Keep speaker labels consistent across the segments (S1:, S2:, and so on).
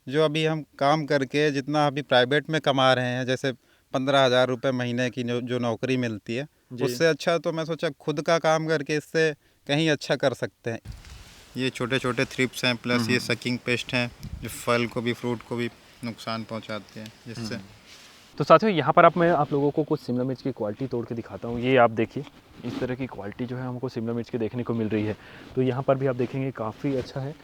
S1: जो अभी हम काम करके जितना अभी प्राइवेट में कमा रहे हैं, जैसे 15,000 रुपये महीने की जो नौकरी मिलती है,
S2: जी।
S1: उससे अच्छा तो मैं सोचा खुद का काम करके इससे कहीं अच्छा कर सकते हैं। ये छोटे छोटे थ्रिप्स हैं, प्लस ये सकिंग पेस्ट हैं जो फल को भी, फ्रूट को भी नुकसान पहुंचाते हैं, जिससे
S2: तो साथियों यहाँ पर मैं आप लोगों को कुछ शिमला मिर्च की क्वालिटी तोड़ के दिखाता हूँ। ये आप देखिए, इस तरह की क्वालिटी जो है हमको शिमला मिर्च की देखने को मिल रही है। तो यहाँ पर भी आप देखेंगे काफ़ी अच्छा है।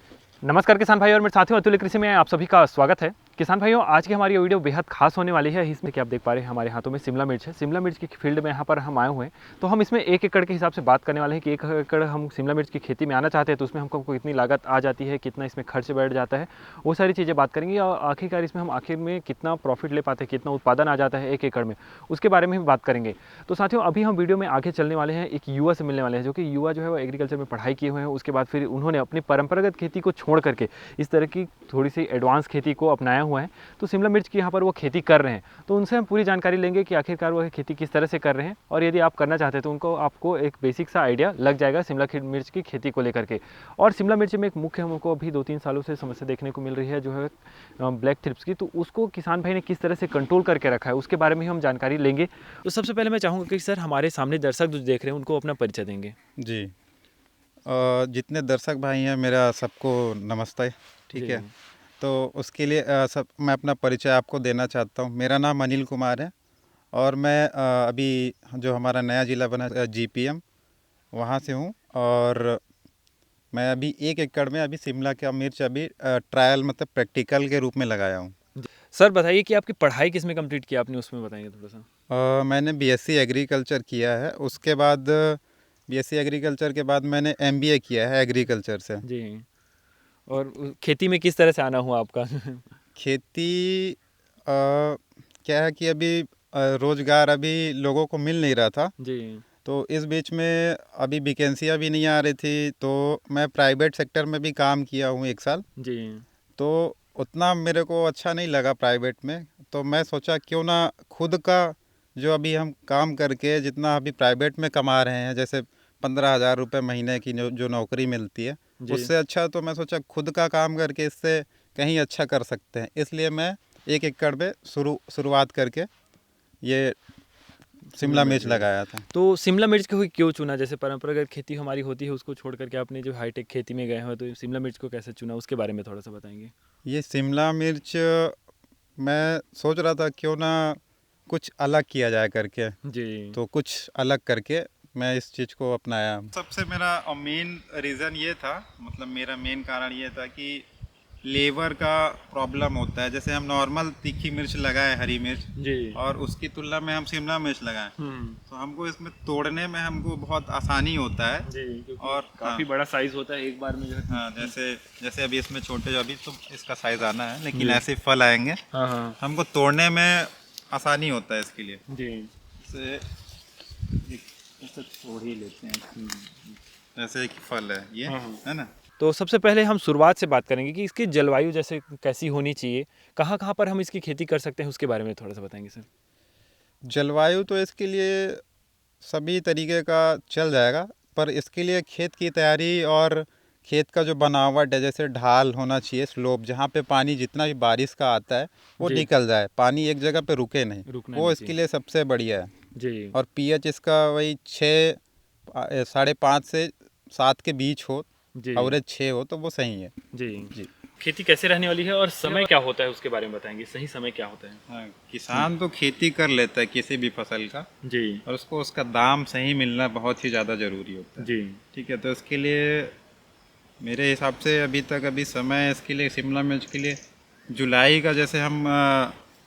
S2: नमस्कार किसान भाई और मेरे साथियों, अतुल्य कृषि में आप सभी का स्वागत है। किसान भाइयों, आज की हमारी वीडियो बेहद खास होने वाली है। इसमें क्या आप देख पा रहे हैं, हमारे हाथों में शिमला मिर्च है। शिमला मिर्च की फील्ड में यहाँ पर हम आए हुए हैं। तो हम इसमें 1 एकड़ के हिसाब से बात करने वाले हैं कि 1 एकड़ हम शिमला मिर्च की खेती में आना चाहते हैं तो उसमें हमको कितनी लागत आ जाती है, कितना इसमें खर्च बैठ जाता है, वो सारी चीज़ें बात करेंगे। और आखिरकार इसमें हम आखिर में कितना प्रॉफिट ले पाते हैं, कितना उत्पादन आ जाता है 1 एकड़ में, उसके बारे में भी बात करेंगे। तो साथियों, अभी हम वीडियो में आगे चलने वाले हैं, एक युवा से मिलने वाले हैं, जो कि युवा जो है वो एग्रीकल्चर में पढ़ाई किए हुए हैं। उसके बाद फिर उन्होंने अपनी परंपरागत खेती को छोड़ करके इस तरह की थोड़ी सी एडवांस खेती को अपनाया हुआ है। तो शिमला मिर्च की यहाँ पर वो खेती कर रहे हैं। तो उनसे हम पूरी जानकारी लेंगे कि आखिरकार वो खेती किस तरह से कर रहे हैं, और यदि आप करना चाहते हैं तो उनको आपको एक बेसिक सा आइडिया लग जाएगा शिमला मिर्च की खेती को लेकर के। और शिमला मिर्च में एक मुख्य हमको अभी 2-3 सालों से समस्या देखने को मिल रही है, जो है ब्लैक थ्रिप्स की। तो उसको किसान भाई ने किस तरह से कंट्रोल करके रखा है, उसके बारे में हम जानकारी लेंगे। तो सबसे पहले मैं चाहूँगा कि सर, हमारे सामने दर्शक जो देख रहे हैं उनको अपना परिचय देंगे।
S1: जी। जितने दर्शक भाई हैं, मेरा सबको नमस्ते। ठीक
S2: जी।
S1: है। तो उसके लिए सब मैं अपना परिचय आपको देना चाहता हूँ। मेरा नाम अनिल कुमार है और मैं अभी जो हमारा नया ज़िला बना जीपीएम, वहाँ से हूँ। और मैं अभी 1 एकड़ में अभी शिमला का मिर्च अभी ट्रायल मतलब प्रैक्टिकल के रूप में लगाया हूँ।
S2: सर बताइए कि आपकी पढ़ाई किस में कंप्लीट किया आपने, उसमें बताएंगे थोड़ा सा।
S1: मैंने बीएससी एग्रीकल्चर किया है। उसके बाद बीएससी एग्रीकल्चर के बाद मैंने एमबीए किया है एग्रीकल्चर से।
S2: जी। और खेती में किस तरह से आना हुआ आपका?
S1: खेती क्या है कि अभी रोज़गार अभी लोगों को मिल नहीं रहा था।
S2: जी।
S1: तो इस बीच में अभी वैकेंसियाँ भी नहीं आ रही थी, तो मैं प्राइवेट सेक्टर में भी काम किया हूँ 1 साल।
S2: जी।
S1: तो उतना मेरे को अच्छा नहीं लगा प्राइवेट में। तो मैं सोचा क्यों ना खुद का जो अभी हम काम करके जितना अभी प्राइवेट में कमा रहे हैं, जैसे 15,000 रुपये महीने की जो नौकरी मिलती है,
S2: जी।
S1: उससे अच्छा तो मैं सोचा खुद का काम करके इससे कहीं अच्छा कर सकते हैं। इसलिए मैं 1 एकड़ में शुरुआत करके ये
S2: शिमला
S1: शिमला
S2: मिर्च
S1: मिर्च
S2: लगाई।
S1: लगाया था।
S2: तो शिमला मिर्च को ही क्यों चुना? जैसे परंपरागत खेती हमारी होती है, उसको छोड़ करके आपने जो हाईटेक खेती में गए हो, तो शिमला मिर्च को कैसे चुना, उसके बारे में थोड़ा सा बताएंगे।
S1: ये शिमला मिर्च मैं सोच रहा था क्यों ना कुछ अलग किया जाए करके।
S2: जी।
S1: तो कुछ अलग करके मैं इस चीज़ को अपनाया। सबसे मेरा मेन रीज़न ये था, मतलब मेरा मेन कारण ये था कि लेबर का प्रॉब्लम होता है। जैसे हम नॉर्मल तीखी मिर्च लगाए, हरी मिर्च,
S2: जी।
S1: और उसकी तुलना में हम शिमला मिर्च लगाएं,
S2: हम्म।
S1: तो हमको इसमें तोड़ने में हमको बहुत आसानी होता है।
S2: जी, क्योंकि
S1: और हाँ,
S2: काफ़ी बड़ा साइज होता है, एक बार में जो है।
S1: हाँ, जैसे जैसे अभी इसमें छोटे, अभी तो इसका साइज़ आना है, लेकिन
S2: जी।
S1: ऐसे फल आएंगे,
S2: हाँ हाँ।
S1: हमको तोड़ने में आसानी होता है इसके लिए।
S2: जी।
S1: जैसे
S2: इसे तोड़ ही लेते हैं।
S1: जैसे एक फल है ये,
S2: हाँ हाँ।
S1: है ना।
S2: तो सबसे पहले हम शुरुआत से बात करेंगे कि इसकी जलवायु जैसे कैसी होनी चाहिए, कहाँ कहाँ पर हम इसकी खेती कर सकते हैं, उसके बारे में थोड़ा सा बताएंगे सर।
S1: जलवायु तो इसके लिए सभी तरीके का चल जाएगा, पर इसके लिए खेत की तैयारी और खेत का जो बनावट है, जैसे ढाल होना चाहिए, स्लोप, जहाँ पे पानी जितना भी बारिश का आता है वो
S2: जी।
S1: निकल जाए, पानी एक जगह पे रुके नहीं,
S2: रुकना
S1: वो
S2: नहीं
S1: इसके
S2: चाहिए।
S1: लिए सबसे बढ़िया है।
S2: जी।
S1: और पीएच इसका वही 6, 5.5 से 7 के बीच हो,
S2: जी।
S1: एवरेज 6 हो तो वो सही है।
S2: जी।
S1: जी।
S2: खेती कैसे रहने वाली है और समय क्या होता है, उसके बारे में बताएंगे, सही समय क्या होता है।
S1: हाँ, किसान तो खेती कर लेता है किसी भी फसल का,
S2: जी।
S1: और उसको उसका दाम सही मिलना बहुत ही ज़्यादा ज़रूरी होता है।
S2: जी।
S1: ठीक है। तो इसके लिए मेरे हिसाब से अभी समय इसके लिए, शिमला मिर्च के लिए, जुलाई का, जैसे हम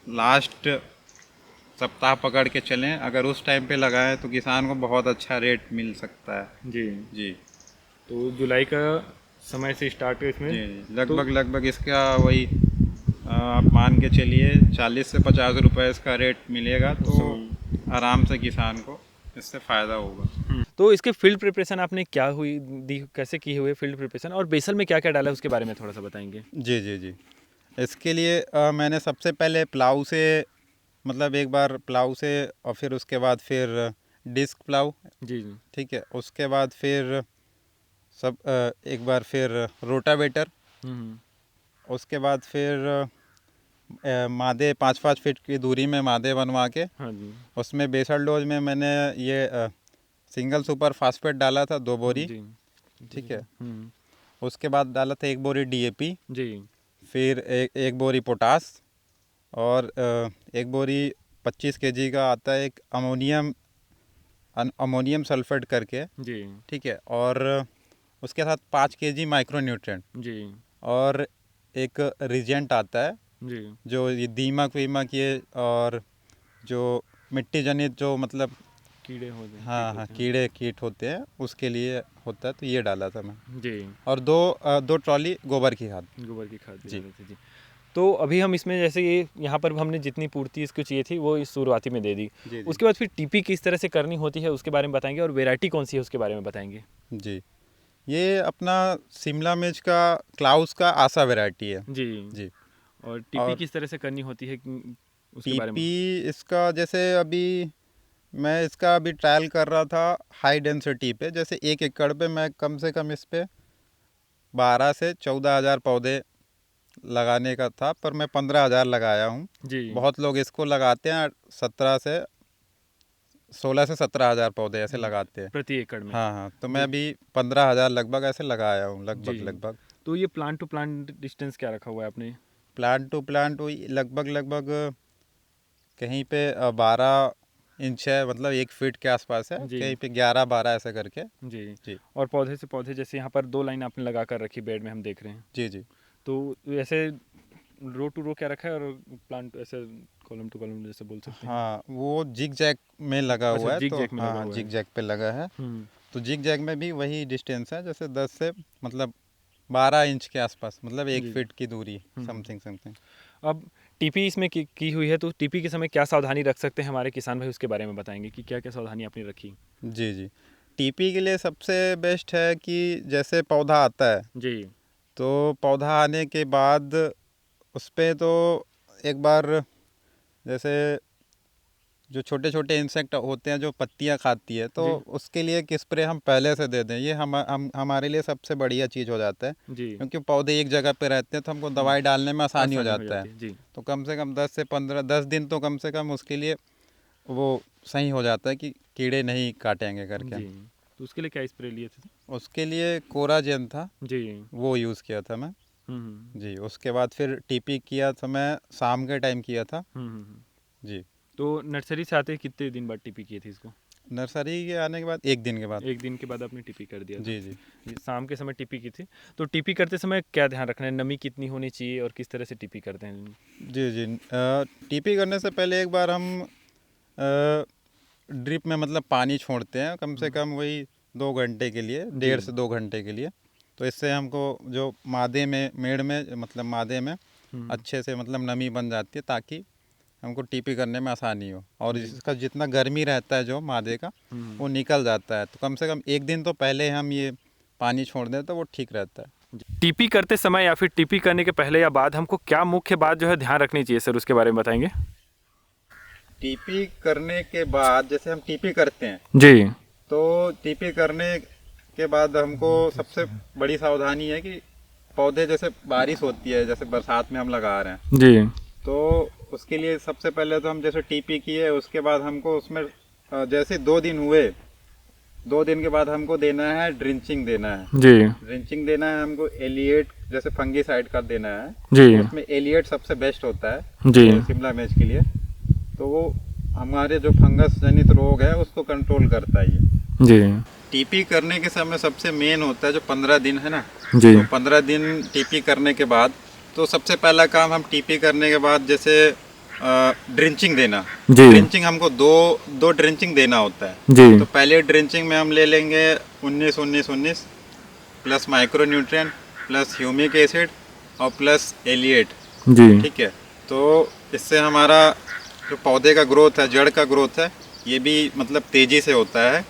S1: लास्ट सप्ताह पकड़ के चलें, अगर उस टाइम पे लगाएं तो किसान को बहुत अच्छा रेट मिल सकता है।
S2: जी।
S1: जी।
S2: तो जुलाई का समय से स्टार्ट है इसमें।
S1: जी।
S2: तो
S1: लगभग इसका वही आप मान के चलिए 40 से 50 रुपए इसका रेट मिलेगा,
S2: उस
S1: तो
S2: समय।
S1: आराम से किसान को इससे फ़ायदा होगा।
S2: तो इसके फील्ड प्रिपरेशन आपने क्या हुई दी, कैसे की हुई है फील्ड प्रिपरेशन, और बेसल में क्या क्या डाला है, उसके बारे में थोड़ा सा बताएंगे।
S1: जी, जी, जी। इसके लिए मैंने सबसे पहले प्लाऊ से, मतलब एक बार प्लाऊ से, और फिर उसके बाद फिर डिस्क प्लाऊ।
S2: जी। जी।
S1: ठीक है। उसके बाद फिर एक बार फिर रोटावेटर,
S2: हम्म।
S1: उसके बाद फिर मादे 5-5 फीट की दूरी में मादे बनवा के
S2: हाँ जी।
S1: उसमें बेसल डोज में मैंने ये सिंगल सुपर फास्फेट डाला था 2 बोरी।
S2: जी।
S1: ठीक है।
S2: हम्म।
S1: उसके बाद डाला था 1 बोरी DAP,
S2: जी।
S1: फिर एक बोरी पोटास, और 1 बोरी 25 kg का आता है एक अमोनियम सल्फेट करके।
S2: जी।
S1: ठीक है। और उसके साथ 5 kg माइक्रो न्यूट्रिएंट,
S2: जी।
S1: और एक रिजेंट आता है
S2: जी।
S1: जो ये दीमक वीमक ये, और जो मिट्टी जनित जो मतलब
S2: कीड़े होते हैं,
S1: हाँ
S2: कीट
S1: हाँ
S2: होते हैं।
S1: कीड़े कीट होते हैं उसके लिए होता है, तो ये डाला था मैं।
S2: जी।
S1: और 2 ट्रॉली गोबर की खाद।
S2: गोबर की खाद भी
S1: जी
S2: डाले थे जी। तो अभी हम इसमें जैसे ये यहाँ पर हमने जितनी पूर्ति इसको चाहिए थी वो इस शुरुआती में दे दी।
S1: जी जी
S2: उसके बाद फिर टीपी किस तरह से करनी होती है उसके बारे में बताएंगे, और वैरायटी कौन सी है उसके बारे में बताएंगे।
S1: जी। ये अपना शिमला मिर्च का क्लाउस का आशा वैरायटी है।
S2: जी।
S1: जी।
S2: और टीपी
S1: और
S2: किस तरह से करनी होती है उसके बारे में।
S1: टीपी इसका जैसे अभी मैं इसका अभी ट्रायल कर रहा था हाई डेंसिटी पे, जैसे 1 एकड़ पे मैं कम से कम इस पे 12 से 14,000 पौधे लगाने का था, पर मैं 15,000 लगाया हूँ।
S2: जी।
S1: बहुत लोग इसको लगाते हैं 16 से 17,000 पौधे ऐसे लगाते हैं।
S2: प्रति एकड़ में।
S1: हाँ हाँ, तो मैं
S2: जी।
S1: अभी 15,000 लगभग ऐसे लगाया हूँ,
S2: जी।
S1: लगभग।
S2: तो ये प्लांट टू प्लांट डिस्टेंस क्या रखा हुआ है आपने।
S1: प्लांट टू प्लांट वही लगभग कहीं पे 12 इंच है, मतलब 1 फीट के आसपास है,
S2: जी।
S1: कहीं पे 11-12 ऐसे करके।
S2: जी।
S1: जी
S2: और पौधे से पौधे जैसे यहाँ पर 2 लाइन आपने लगा कर रखी बेड में हम देख रहे हैं।
S1: जी जी।
S2: तो ऐसे रो टू रो क्या रखा है, और प्लांट ऐसे कॉलम टू कॉलम जैसे बोल सकते हैं।
S1: हाँ, वो जिग जैग में लगा
S2: अच्छा,
S1: हुआ है,
S2: जिग
S1: तो
S2: जैग में
S1: हाँ
S2: लगा
S1: हाँ
S2: हुआ है।
S1: जिग जैग पे लगा है। तो जिग जैग में भी वही डिस्टेंस है, जैसे 10 से मतलब 12 इंच के आसपास, मतलब 1
S2: जी।
S1: फीट की दूरी, समथिंग।
S2: अब टीपी इसमें की हुई है, तो टीपी के समय क्या सावधानी रख सकते हैं हमारे किसान भाई, उसके बारे में बताएंगे कि क्या क्या सावधानी आपने रखी।
S1: जी जी। टीपी के लिए सबसे बेस्ट है कि जैसे पौधा आता है,
S2: जी।
S1: तो पौधा आने के बाद उस पे तो एक बार जैसे जो छोटे छोटे इंसेक्ट होते हैं जो पत्तियां खाती है, तो
S2: जी।
S1: उसके लिए एक स्प्रे हम पहले से दे दें, ये हमारे लिए सबसे बढ़िया चीज़ हो जाता है।
S2: जी।
S1: क्योंकि पौधे एक जगह पे रहते हैं तो हमको दवाई डालने में आसानी हो जाता है।
S2: जाती है। जी।
S1: तो कम से कम 10 दिन तो कम से कम उसके लिए वो सही हो जाता है कि कीड़े नहीं काटेंगे करके।
S2: जी। तो उसके लिए क्या स्प्रे लिए थे।
S1: उसके लिए कोराजेन था,
S2: जी।
S1: वो यूज़ किया था मैं।
S2: हम्म।
S1: जी। उसके बाद फिर टीपी किया था मैं शाम के टाइम किया था। जी।
S2: तो नर्सरी से आते ही कितने दिन बाद टीपी किए थे इसको।
S1: नर्सरी के आने के बाद 1 दिन के बाद।
S2: 1 दिन के बाद आपने टीपी कर दिया था।
S1: जी जी।
S2: ये शाम के समय टीपी की थी। तो टीपी करते समय क्या ध्यान रखना है, नमी कितनी होनी चाहिए और किस तरह से टीपी करते हैं।
S1: जी जी। टीपी करने से पहले एक बार हम ड्रिप में मतलब पानी छोड़ते हैं, कम से कम वही 2 घंटे के लिए, 1.5 से 2 घंटे के लिए। तो इससे हमको जो मादे में मेड़ में मतलब मादे में अच्छे से मतलब नमी बन जाती है, ताकि हमको टीपी करने में आसानी हो, और इसका जितना गर्मी रहता है जो मादे का वो निकल जाता है। तो कम से कम 1 दिन तो पहले हम ये पानी छोड़ दें तो वो ठीक रहता है।
S2: टीपी करते समय या फिर टीपी करने के पहले या बाद हमको क्या मुख्य बात जो है ध्यान रखनी चाहिए सर, उसके बारे में बताएंगे।
S1: टीपी करने के बाद जैसे हम टीपी करते हैं,
S2: जी।
S1: तो टीपी करने के बाद हमको सबसे बड़ी सावधानी है कि पौधे जैसे बारिश होती है, जैसे बरसात में हम लगा रहे हैं,
S2: जी।
S1: तो उसके लिए सबसे पहले तो हम जैसे टीपी किए, उसके बाद हमको उसमें जैसे 2 दिन हुए, 2 दिन के बाद हमको देना है ड्रिंचिंग देना है।
S2: जी।
S1: ड्रिंचिंग देना है हमको एलिएट, जैसे फंगीसाइड का देना है।
S2: जी।
S1: उसमें एलिएट सबसे बेस्ट होता है
S2: जी।
S1: शिमला मिर्च के लिए। तो वो हमारे जो फंगस जनित रोग है उसको कंट्रोल करता है ये।
S2: जी।
S1: टीपी करने के समय सबसे मेन होता है जो 15 दिन है ना।
S2: जी।
S1: तो 15 दिन टीपी करने के बाद, तो सबसे पहला काम हम टीपी करने के बाद जैसे ड्रिंचिंग देना।
S2: जी।
S1: ड्रिंचिंग हमको दो ड्रिंचिंग देना होता है।
S2: जी।
S1: तो पहले ड्रिंचिंग में हम ले लेंगे 19-19-19 plus micro nutrient plus humic acid और प्लस एलिएट।
S2: जी।
S1: ठीक है। तो इससे हमारा जो पौधे का ग्रोथ है, जड़ का ग्रोथ है, ये भी मतलब तेज़ी से होता है।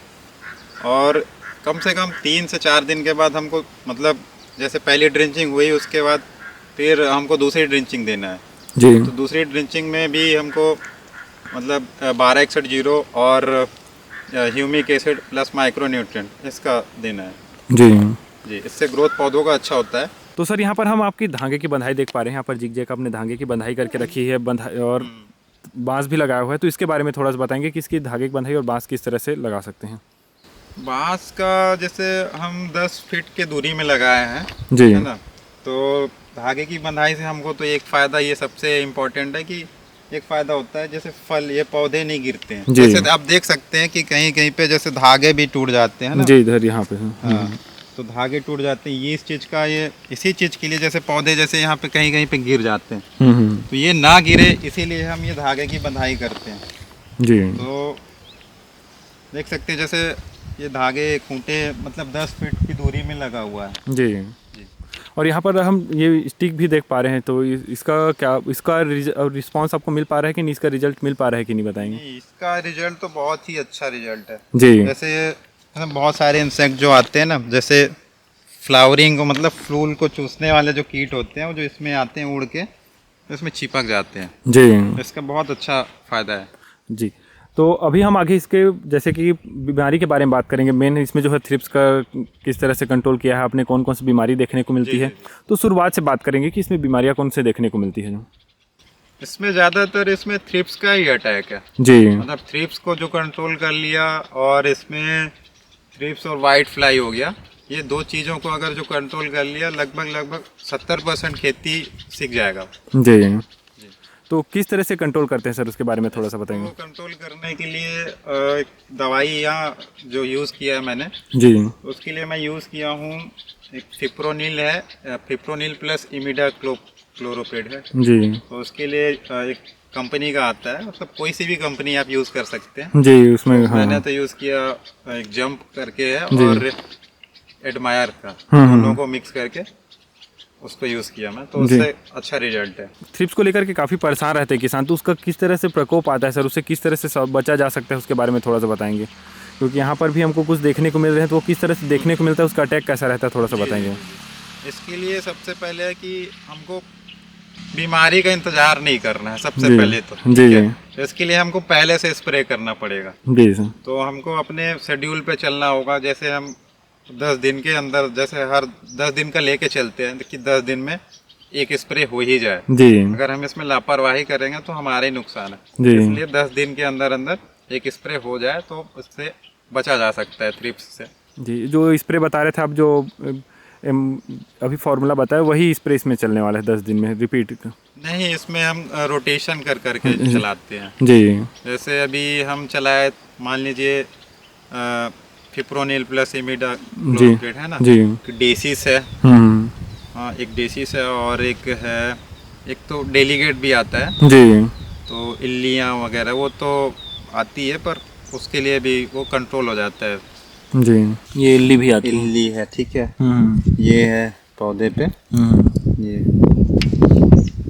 S1: और कम से कम 3 से 4 दिन के बाद हमको मतलब जैसे पहली ड्रिंचिंग हुई उसके बाद फिर हमको दूसरी ड्रिंचिंग देना है।
S2: जी।
S1: तो दूसरी ड्रिंचिंग में भी हमको मतलब 1261 और humic acid plus micro nutrient इसका देना है।
S2: जी।
S1: जी। इससे ग्रोथ पौधों का अच्छा होता है।
S2: तो सर यहाँ पर हम आपकी धागे की बंधाई देख पा रहे हैं, यहाँ पर जिग-जैग आपने धागे की बंधाई करके रखी है, बंधाई और बांस भी लगाया हुआ है। तो इसके बारे में थोड़ा सा बताएंगे कि इसकी धागे की बंधाई और बांस किस तरह से लगा सकते हैं।
S1: बांस का जैसे हम 10 फीट की दूरी में लगाए हैं,
S2: जी
S1: है ना। तो धागे की बंधाई से हमको तो एक फ़ायदा ये सबसे इम्पोर्टेंट है कि एक फ़ायदा होता है, जैसे फल ये पौधे नहीं गिरते हैं।
S2: जी।
S1: जैसे आप देख सकते हैं कि कहीं कहीं पे जैसे धागे भी टूट जाते हैं ना।
S2: जी, इधर यहाँ पे
S1: हाँ, तो धागे टूट जाते हैं, ये इस चीज़ का, ये इसी चीज़ के लिए जैसे पौधे जैसे यहाँ पे कहीं कहीं पे गिर जाते हैं, तो ये ना गिरे इसीलिए हम ये धागे की बंधाई करते हैं।
S2: जी।
S1: तो देख सकते हैं जैसे ये धागे खूंटे मतलब 10 फीट की दूरी में लगा हुआ है।
S2: जी। और यहाँ पर हम ये स्टिक भी देख पा रहे हैं, तो इसका क्या, इसका रिस्पांस आपको मिल पा रहा है कि नहीं, इसका रिजल्ट मिल पा रहा है कि नहीं, बताएंगे।
S1: नहीं, इसका रिजल्ट तो बहुत ही अच्छा रिजल्ट है
S2: जी।
S1: जैसे बहुत सारे इंसेक्ट जो आते हैं ना, जैसे फ्लावरिंग को मतलब फूल को चूसने वाले जो कीट होते हैं वो जो इसमें आते हैं उड़ के, तो इसमें चिपक जाते हैं।
S2: जी।
S1: इसका बहुत अच्छा फ़ायदा है।
S2: जी। तो अभी हम आगे इसके जैसे कि बीमारी के बारे में बात करेंगे। मेन इसमें जो है थ्रिप्स का किस तरह से कंट्रोल किया है आपने, कौन कौन सी बीमारी देखने को मिलती है। तो शुरुआत से बात करेंगे कि इसमें बीमारियां कौन से देखने को मिलती है। जो
S1: इसमें ज़्यादातर इसमें थ्रिप्स का ही अटैक है।
S2: जी।
S1: मतलब थ्रिप्स को जो कंट्रोल कर लिया, और इसमें थ्रिप्स और वाइट फ्लाई हो गया, ये दो चीज़ों को अगर जो कंट्रोल कर लिया, लगभग 70% खेती सीख जाएगा।
S2: जी। तो किस तरह से कंट्रोल करते हैं सर, उसके बारे में थोड़ा सा बताएंगे।
S1: तो कंट्रोल करने के लिए एक दवाई यहाँ जो यूज़ किया है मैंने,
S2: जी।
S1: उसके लिए मैं यूज़ किया हूँ एक फिप्रोनिल है, फिप्रोनिल प्लस इमिडा क्लोरोपेड है।
S2: जी।
S1: तो उसके लिए एक कंपनी का आता है, मतलब कोई सी भी कंपनी आप यूज़ कर सकते हैं।
S2: जी, उसमें
S1: तो
S2: हाँ।
S1: मैंने तो यूज़ किया एक जंप करके है और एडमायर का, दोनों को मिक्स करके उसको यूज़ किया मैं, तो उससे अच्छा रिजल्ट है।
S2: थ्रिप्स को लेकर के काफ़ी परेशान रहते हैं किसान, तो उसका किस तरह से प्रकोप आता है सर, उससे किस तरह से बचा जा सकता है, उसके बारे में थोड़ा सा बताएंगे। क्योंकि यहाँ पर भी हमको कुछ देखने को मिल रहे हैं, तो वो किस तरह से देखने को मिलता है, उसका अटैक कैसा रहता है, थोड़ा सा बताएंगे।
S1: इसके लिए सबसे पहले है कि हमको बीमारी का इंतजार नहीं करना है सबसे पहले तो, ठीक है। तो इसके लिए हमको पहले से स्प्रे करना पड़ेगा।
S2: जी सर।
S1: तो हमको अपने शेड्यूल पे चलना होगा, जैसे हम 10 दिन के अंदर, जैसे हर 10 दिन का लेके चलते हैं कि 10 दिन में एक स्प्रे हो ही जाए।
S2: जी।
S1: अगर हम इसमें लापरवाही करेंगे तो हमारे ही नुकसान है।
S2: जी।
S1: इसलिए 10 दिन के अंदर अंदर एक स्प्रे हो जाए तो उससे बचा जा सकता है थ्रिप्स से।
S2: जी, जो स्प्रे बता रहे थे आप, जो अभी फार्मूला बताया, वही स्प्रे इसमें चलने वाला है 10 दिन में रिपीट।
S1: नहीं, इसमें हम रोटेशन कर करके चलाते हैं।
S2: जी।
S1: जैसे अभी हम चलाए, मान लीजिए फिप्रोनिल प्लस इमिडा क्लोरोपेड है ना,
S2: जी।
S1: डेसिस है, हाँ एक डेसिस है, और एक है, एक तो डेलीगेट भी आता है।
S2: जी।
S1: तो इल्लियाँ वगैरह वो तो आती है, पर उसके लिए भी वो कंट्रोल हो जाता है।
S2: जी। ये इल्ली भी आती है।
S1: इल्ली है, ठीक है। ये है पौधे पे, ये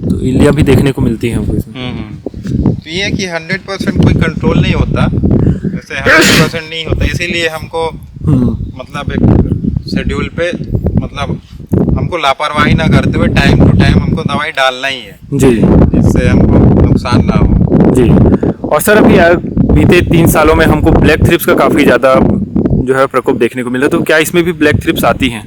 S2: तो इल्लियाँ भी देखने को मिलती हैं हमको इसमें।
S1: तो ये है कि 100% कोई कंट्रोल नहीं होता, जैसे 100% नहीं होता, इसीलिए हमको मतलब एक शेड्यूल पे, मतलब हमको लापरवाही ना करते हुए टाइम टू टाइम हमको दवाई डालना ही है।
S2: जी।
S1: जिससे हमको नुकसान ना हो।
S2: जी। और सर अभी बीते 3 सालों में हमको ब्लैक थ्रिप्स का काफ़ी ज़्यादा जो है प्रकोप देखने को मिला, तो क्या इसमें भी ब्लैक थ्रिप्स आती हैं?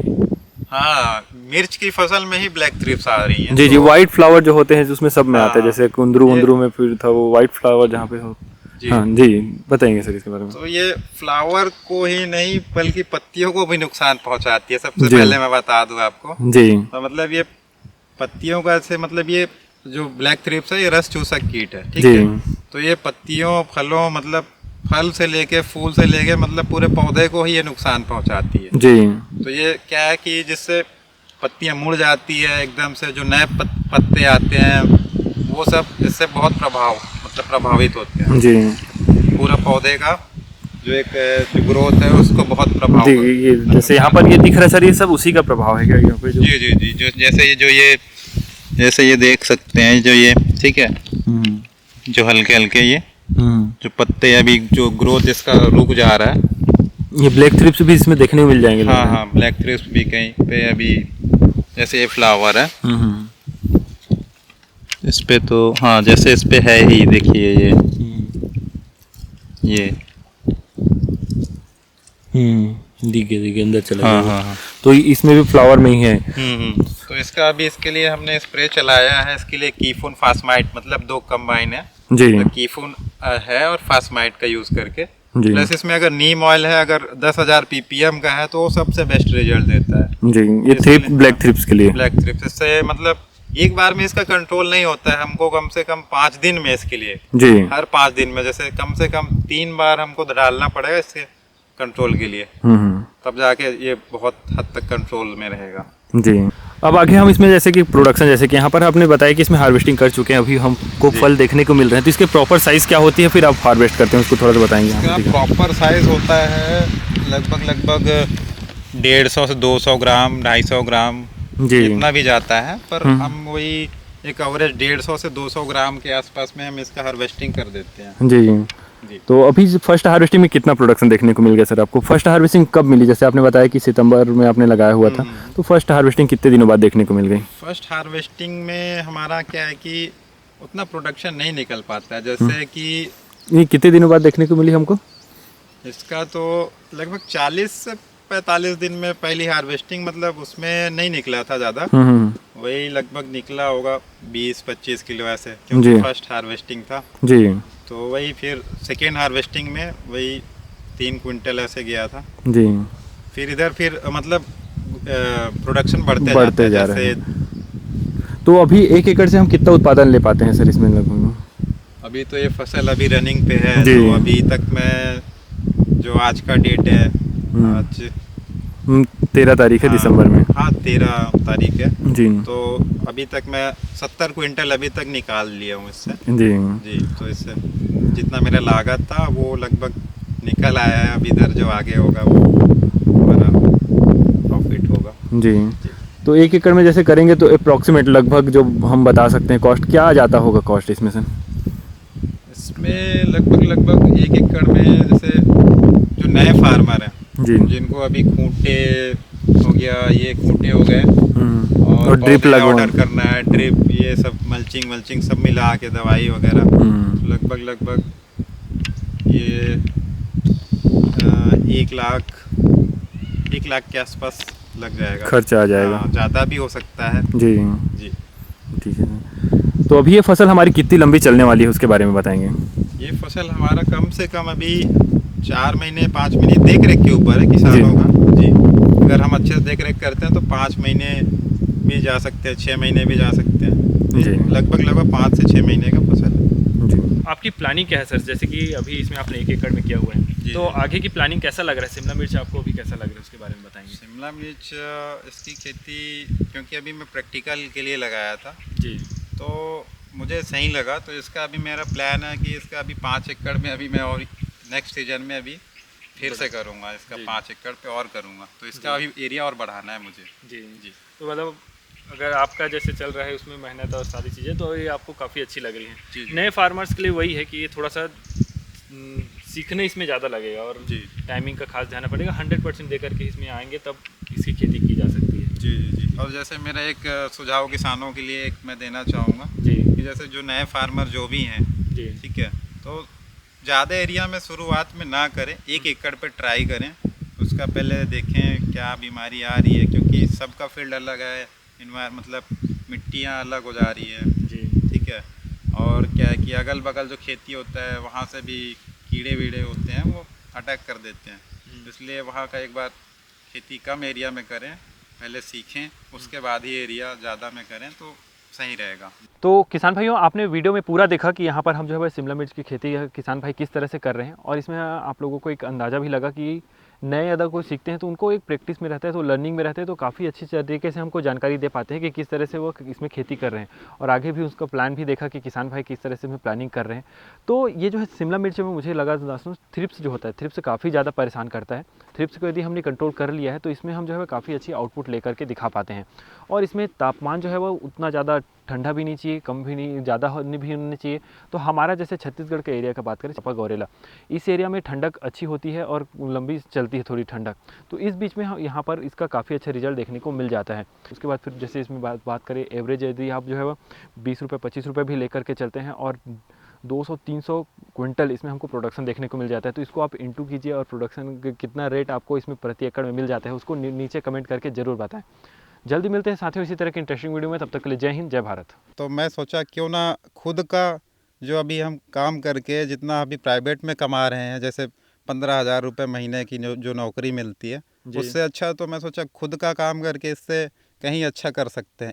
S1: हाँ, मिर्च की फसल में ही ब्लैक थ्रिप्स आ रही है।
S2: जी। जी, वाइट फ्लावर जो होते हैं उसमें सब में आता है,
S1: हाँ,
S2: जैसे कुंदरू में फिर था वो वाइट फ्लावर जहाँ पे हो। हाँ जी, बताएंगे सर इसके बारे में।
S1: तो ये फ्लावर को ही नहीं बल्कि पत्तियों को भी नुकसान पहुंचाती है, सबसे पहले मैं बता दूं आपको।
S2: जी।
S1: तो मतलब ये पत्तियों का से मतलब ये जो ब्लैक थ्रिप्स है, ये रस चूसक कीट है, ठीक है। तो ये पत्तियों, फलों, मतलब फल से लेके फूल से लेके मतलब पूरे पौधे को ही ये नुकसान पहुंचाती है।
S2: जी।
S1: तो ये क्या है कि जिससे पत्तियां मुड़ जाती है एकदम से, जो नए पत्ते आते हैं वो सब इससे बहुत प्रभावित होते हैं।
S2: जी।
S1: पूरा पौधे का जो एक जो ग्रोथ है उसको बहुत प्रभाव।
S2: जी, ये जैसे यहाँ पर ये दिख रहा है सर, ये सब उसी का प्रभाव है क्या यहाँ पे?
S1: जी जी जी, जो जैसे ये देख सकते हैं, जो ये ठीक है, जो हल्के हल्के ये जो पत्ते अभी जो ग्रोथ इसका रुक जा रहा है,
S2: ये ब्लैक थ्रिप्स भी इसमें देखने को मिल जाएंगे।
S1: हाँ हाँ, ब्लैक थ्रिप्स भी कहीं पे अभी, जैसे ये फ्लावर है इस पे, तो हाँ जैसे इस पे है ही, देखिए ये
S2: दिखे अंदर चला
S1: हाँ
S2: गया।
S1: हाँ हाँ,
S2: तो इसमें भी फ्लावर में ही है।
S1: तो इसका अभी इसके लिए हमने स्प्रे चलाया है, इसके लिए कीफून फास्माइट, मतलब 2 कंबाइन है।
S2: जी
S1: तो कीफून है और फास्माइट का यूज़ करके,
S2: जी
S1: प्लस इसमें अगर नीम ऑयल है, अगर 10,000 ppm का है तो वो सबसे बेस्ट रिजल्ट देता है।
S2: जी। ये थ्रिप, ब्लैक थ्रिप्स के लिए।
S1: ब्लैक थ्रिप्स, इससे मतलब एक बार में इसका कंट्रोल नहीं होता है, हमको कम से कम 5 दिन में इसके लिए,
S2: जी
S1: हर 5 दिन में जैसे कम से कम 3 बार हमको डालना पड़ेगा इसके कंट्रोल के लिए, तब जाके ये बहुत हद तक कंट्रोल में रहेगा।
S2: जी। अब आगे हम इसमें जैसे कि प्रोडक्शन, जैसे कि यहाँ पर आपने बताया कि इसमें हार्वेस्टिंग कर चुके हैं, अभी हमको फल देखने को मिल रहे हैं, तो इसके प्रॉपर साइज़ क्या होती है, फिर आप हार्वेस्ट करते हैं उसको थोड़ा सा बताएंगे।
S1: इसका प्रॉपर साइज होता है लगभग 150 से 200 ग्राम, 250 ग्राम,
S2: जी
S1: इतना भी जाता है, पर हम वही एक एवरेज 150 से 200 ग्राम के आसपास में हम इसका हार्वेस्टिंग कर देते हैं।
S2: जी
S1: जी।
S2: तो अभी फर्स्ट हार्वेस्टिंग में कितना प्रोडक्शन देखने को मिल गया सर आपको? फर्स्ट हार्वेस्टिंग कब मिली? जैसे आपने बताया कि सितंबर में आपने लगाया हुआ था, तो फर्स्ट हार्वेस्टिंग कितने दिनों बाद देखने को मिल गई?
S1: फर्स्ट हार्वेस्टिंग में हमारा क्या है कि उतना प्रोडक्शन नहीं निकल पाता है, जैसे कि
S2: ये कितने दिनों बाद देखने को मिली हमको?
S1: इसका तो लगभग 40 से 45 दिन में पहली हार्वेस्टिंग, मतलब उसमें नहीं निकला था ज़्यादा, वही लगभग निकला होगा 20-25 किलो ऐसे, क्योंकि
S2: जी।
S1: फर्स्ट हार्वेस्टिंग था।
S2: जी
S1: तो वही फिर सेकेंड हार्वेस्टिंग में वही 3 क्विंटल ऐसे गया था।
S2: जी।
S1: फिर इधर फिर मतलब प्रोडक्शन बढ़ते
S2: बढ़ते
S1: जाता
S2: जा
S1: है,
S2: रहे
S1: जैसे
S2: तो अभी 1 एकड़ से हम कितना उत्पादन ले पाते हैं सर इसमें लगभग?
S1: अभी तो ये फसल अभी रनिंग पे है,
S2: जी।
S1: तो अभी तक मैं, जो आज का डेट है, आज
S2: 13 तारीख है
S1: हाँ,
S2: दिसंबर में।
S1: हाँ 13 तारीख है,
S2: जी
S1: तो अभी तक मैं 70 क्विंटल अभी तक निकाल लिया हूँ इससे।
S2: जी
S1: जी, तो इससे जितना मेरा लागत था वो लगभग निकल आया है, अभी इधर जो आगे होगा वो हमारा प्रॉफिट होगा।
S2: जी। तो 1 एकड़ में जैसे करेंगे तो अप्रॉक्सीमेट लगभग जो हम बता सकते हैं कॉस्ट क्या आ जाता होगा कॉस्ट इसमें से?
S1: इसमें लगभग 1 एकड़ में, जैसे जो नए फार्मर हैं,
S2: जी।
S1: जिनको अभी खूंटे हो गया, ये खूंटे हो गए,
S2: और ड्रिप
S1: पौधे
S2: लगवाना
S1: ऑर्डर करना है, ड्रिप, ये सब मल्चिंग सब मिला के दवाई वगैरह, लगभग ये 1 लाख के आसपास लग जाएगा,
S2: खर्चा आ जाएगा।
S1: हाँ, ज़्यादा भी हो सकता है।
S2: जी
S1: जी।
S2: ठीक है। तो अभी ये फसल हमारी कितनी लंबी चलने वाली है उसके बारे में बताएंगे?
S1: ये फसल हमारा कम से कम अभी 4 महीने 5 महीने देख रेख के ऊपर है किसानों का। जी, अगर हम अच्छे से देख रेख करते हैं तो 5 महीने भी जा सकते हैं, 6 महीने भी जा सकते हैं।
S2: जी।
S1: लगभग 5 से 6 महीने का फसल है।
S2: जी।
S3: आपकी प्लानिंग क्या है सर? जैसे कि अभी इसमें आपने 1 एकड़ में किया हुआ है,
S1: जी।
S3: तो आगे की प्लानिंग कैसा लग रहा है? शिमला मिर्च आपको अभी कैसा लग रहा है उसके बारे में बताएंगे?
S1: शिमला मिर्च, इसकी खेती क्योंकि अभी मैं प्रैक्टिकल के लिए लगाया था,
S3: जी।
S1: तो मुझे सही लगा, तो इसका अभी मेरा प्लान है कि इसका अभी 5 एकड़ में अभी मैं और नेक्स्ट सीजन में अभी फिर से करूँगा, इसका
S3: जी।
S1: 5 एकड़ पे और करूँगा, तो इसका अभी एरिया और बढ़ाना है मुझे।
S3: जी
S1: जी।
S3: तो मतलब अगर आपका जैसे चल रहा है उसमें मेहनत और सारी चीज़ें, तो ये आपको काफ़ी अच्छी लग रही हैं।
S1: जी, जी।
S3: नए फार्मर्स के लिए वही है कि ये थोड़ा सा सीखने इसमें ज़्यादा लगेगा और
S1: जी।
S3: टाइमिंग का खास ध्यान पड़ेगा। 100% देकर के इसमें आएंगे तब इसकी खेती की जा सकती है।
S1: जी जी जी। और जैसे मेरा एक सुझाव किसानों के लिए एक मैं देना चाहूँगा
S3: जी
S1: कि जैसे जो नए फार्मर जो भी हैं,
S3: जी
S1: ठीक है, तो ज़्यादा एरिया में शुरुआत में ना करें, 1 एकड़ पे ट्राई करें, उसका पहले देखें क्या बीमारी आ रही है, क्योंकि सबका फील्ड अलग है, मतलब मिट्टियाँ अलग हो जा रही है,
S3: जी
S1: ठीक है, और क्या है कि अगल बगल जो खेती होता है वहाँ से भी कीड़े वीड़े होते हैं, वो अटैक कर देते हैं, इसलिए वहाँ का एक बार खेती कम एरिया में करें, पहले सीखें, उसके बाद ही एरिया ज़्यादा में करें तो सही रहेगा।
S2: तो किसान भाइयों, आपने वीडियो में पूरा देखा कि यहाँ पर हम जो है शिमला मिर्च की खेती किसान भाई किस तरह से कर रहे हैं, और इसमें आप लोगों को एक अंदाज़ा भी लगा कि नए अगर कोई सीखते हैं तो उनको एक प्रैक्टिस में रहता है, तो लर्निंग में रहते हैं, तो काफ़ी अच्छी तरीके से हमको जानकारी दे पाते हैं कि किस तरह से वो इसमें खेती कर रहे हैं, और आगे भी उसका प्लान भी देखा कि किसान भाई किस तरह से इसमें प्लानिंग कर रहे हैं। तो ये जो है शिमला मिर्च में मुझे लगा दोस्तों, थ्रिप्स जो होता है, थ्रिप्स काफ़ी ज़्यादा परेशान करता है। थ्रिप्स को यदि हमने कंट्रोल कर लिया है तो इसमें हम जो है काफ़ी अच्छी आउटपुट लेकर के दिखा पाते हैं, और इसमें तापमान जो है वो उतना ज़्यादा ठंडा भी नहीं चाहिए, कम भी नहीं, ज़्यादा भी होनी चाहिए। तो हमारा जैसे छत्तीसगढ़ के एरिया का बात करें, चांपा गौरेला, इस एरिया में ठंडक अच्छी होती है और लंबी चलती है थोड़ी ठंडक, तो इस बीच में यहाँ पर इसका काफ़ी अच्छा रिजल्ट देखने को मिल जाता है। उसके बाद फिर जैसे इसमें बात करें एवरेज, यदि आप जो है वो 20 रुपये 25 रुपये भी लेकर के चलते हैं और 200-300 क्विंटल इसमें हमको प्रोडक्शन देखने को मिल जाता है। तो इसको आप इंटू कीजिए और प्रोडक्शन कितना रेट आपको इसमें प्रति एकड़ में मिल जाता है उसको नीचे कमेंट करके ज़रूर बताएं। जल्दी मिलते हैं साथियों इसी तरह की इंटरेस्टिंग वीडियो में, तब तक के लिए जय हिंद जय भारत।
S1: तो मैं सोचा क्यों ना खुद का जो अभी हम काम करके जितना अभी प्राइवेट में कमा रहे हैं, जैसे 15,000 रुपये महीने की जो नौकरी मिलती है,
S2: जी।
S1: उससे अच्छा तो मैं सोचा खुद का काम करके इससे कहीं अच्छा कर सकते हैं।